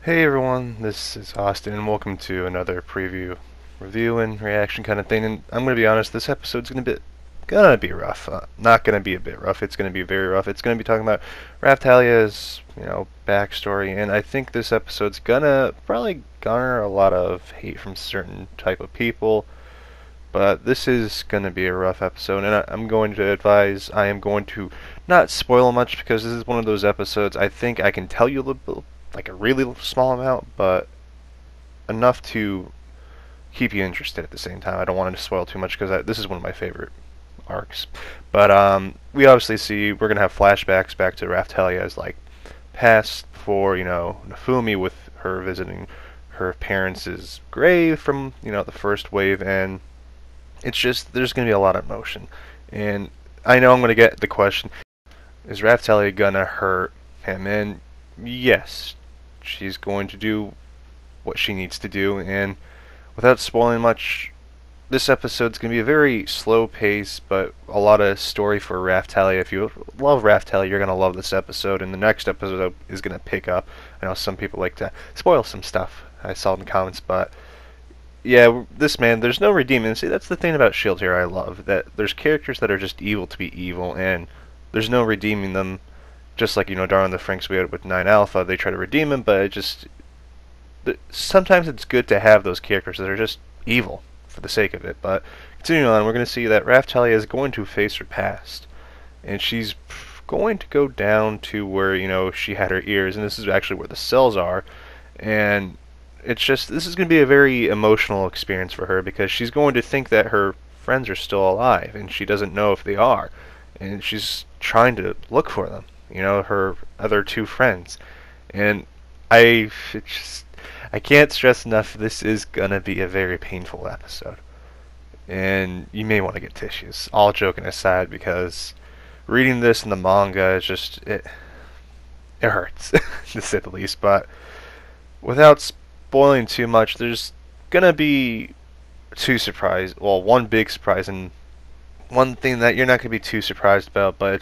Hey everyone, this is Austin, and welcome to another review, and reaction kind of thing. And I'm gonna be honest, this episode's gonna be rough. Not gonna be a bit rough. It's gonna be very rough. It's gonna be talking about Raphtalia's, backstory, and I think this episode's gonna probably garner a lot of hate from certain type of people. But this is gonna be a rough episode, and I'm going to advise. I am going to not spoil much because this is one of those episodes. I think I can tell you a little, like a really small amount, but enough to keep you interested at the same time. I don't want to spoil too much because this is one of my favorite arcs. But we obviously see we're gonna have flashbacks back to Raphtalia's like past before Nafumi with her visiting her parents' grave from the first wave, and it's just there's gonna be a lot of emotion, and I know I'm gonna get the question: is Raphtalia gonna hurt him? And yes, she's going to do what she needs to do, and without spoiling much, this episode's going to be a very slow pace, but a lot of story for Raphtalia. If you love Raphtalia, you're going to love this episode, and the next episode is going to pick up. I know some people like to spoil some stuff, I saw in the comments, but yeah, this man, there's no redeeming. See, that's the thing about S.H.I.E.L.D. here I love, that there's characters that are just evil to be evil, and there's no redeeming them. Just like, Darwin the Franks we had with 9 Alpha, they try to redeem him, but it just sometimes it's good to have those characters that are just evil for the sake of it. But continuing on, we're going to see that Raphtalia is going to face her past, and she's going to go down to where she had her ears, and this is actually where the cells are, and it's just this is going to be a very emotional experience for her because she's going to think that her friends are still alive, and she doesn't know if they are, and she's trying to look for them. Her other 2 friends, and I it's just I can't stress enough, this is gonna be a very painful episode. And you may want to get tissues. All joking aside, because reading this in the manga is just it hurts to say the least. But without spoiling too much, there's gonna be one big surprise, and one thing that you're not gonna be too surprised about, but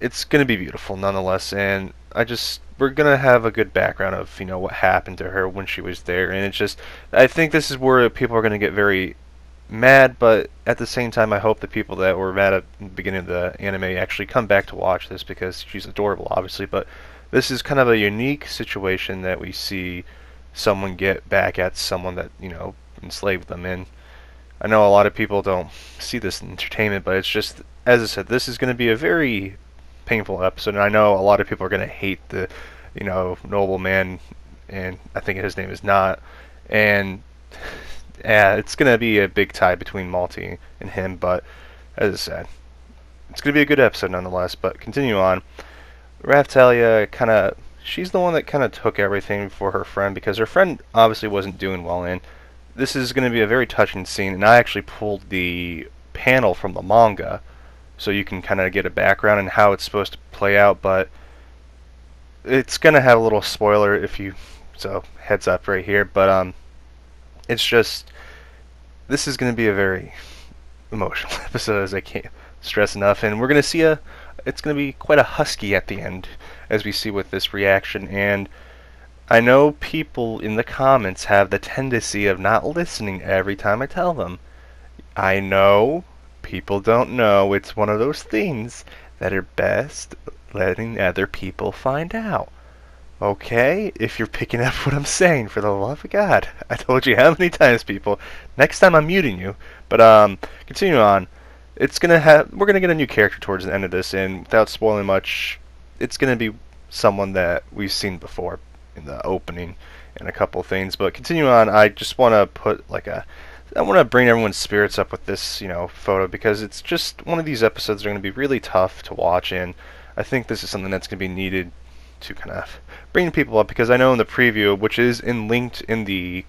it's gonna be beautiful nonetheless. And we're gonna have a good background of what happened to her when she was there, and I think this is where people are gonna get very mad, but at the same time I hope the people that were mad at the beginning of the anime actually come back to watch this because she's adorable, obviously. But this is kind of a unique situation that we see someone get back at someone that enslaved them, and I know a lot of people don't see this in entertainment, but it's just, as I said, this is going to be a very painful episode, and I know a lot of people are going to hate the, noble man, and I think his name is Not, and yeah, it's going to be a big tie between Malty and him, but as I said, it's going to be a good episode nonetheless. But continue on. Raphtalia she's the one that kind of took everything for her friend because her friend obviously wasn't doing well, and this is going to be a very touching scene, and I actually pulled the panel from the manga so you can kind of get a background and how it's supposed to play out, but it's going to have a little spoiler so heads up right here. But it's just, this is going to be a very emotional episode, as I can't stress enough, and we're going to see it's going to be quite a husky at the end, as we see with this reaction. And I know people in the comments have the tendency of not listening every time I tell them. I know people don't know it's one of those things that are best letting other people find out. Okay? If you're picking up what I'm saying, for the love of God. I told you how many times, people. Next time I'm muting you. But continue on. We're gonna get a new character towards the end of this, and without spoiling much, it's gonna be someone that we've seen before in the opening and a couple of things. But continue on. I just want to put I want to bring everyone's spirits up with this, photo, because it's just one of these episodes that are going to be really tough to watch, and I think this is something that's going to be needed to kind of bring people up, because I know in the preview, which is linked in the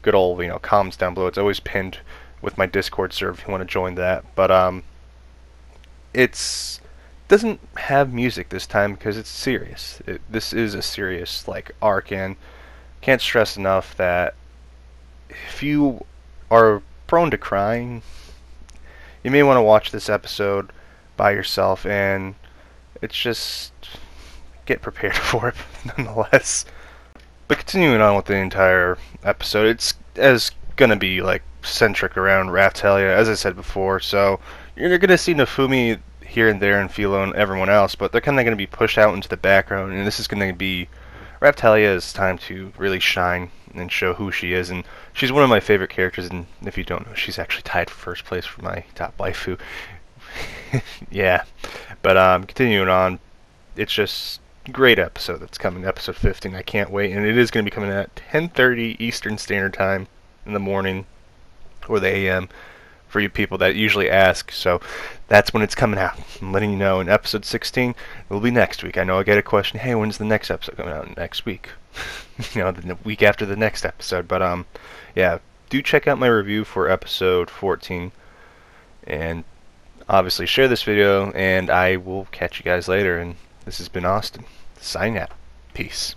good old, comments down below, it's always pinned with my Discord server if you want to join that. But it's doesn't have music this time because it's serious. This is a serious arc, and can't stress enough that if you are prone to crying, you may want to watch this episode by yourself. And it's just get prepared for it nonetheless. But continuing on with the entire episode, it's gonna be like centric around Raphtalia, as I said before. So you're gonna see Nofumi here and there and Philo and everyone else, but they're kind of gonna be pushed out into the background, and this is gonna be Raphtalia's time to really shine and show who she is. And she's one of my favorite characters, and if you don't know, she's actually tied for first place for my top waifu. Yeah, but continuing on, it's just great episode that's coming, episode 15. I can't wait, and it is going to be coming at 10:30 Eastern Standard Time in the morning, or the AM, for you people that usually ask. So that's when it's coming out. I'm letting you know. In episode 16 will be next week. I know I get a question, hey, when's the next episode coming out? Next week. The week after the next episode. But yeah, do check out my review for episode 14, and obviously share this video, and I will catch you guys later. And this has been Austin, signing out. Peace.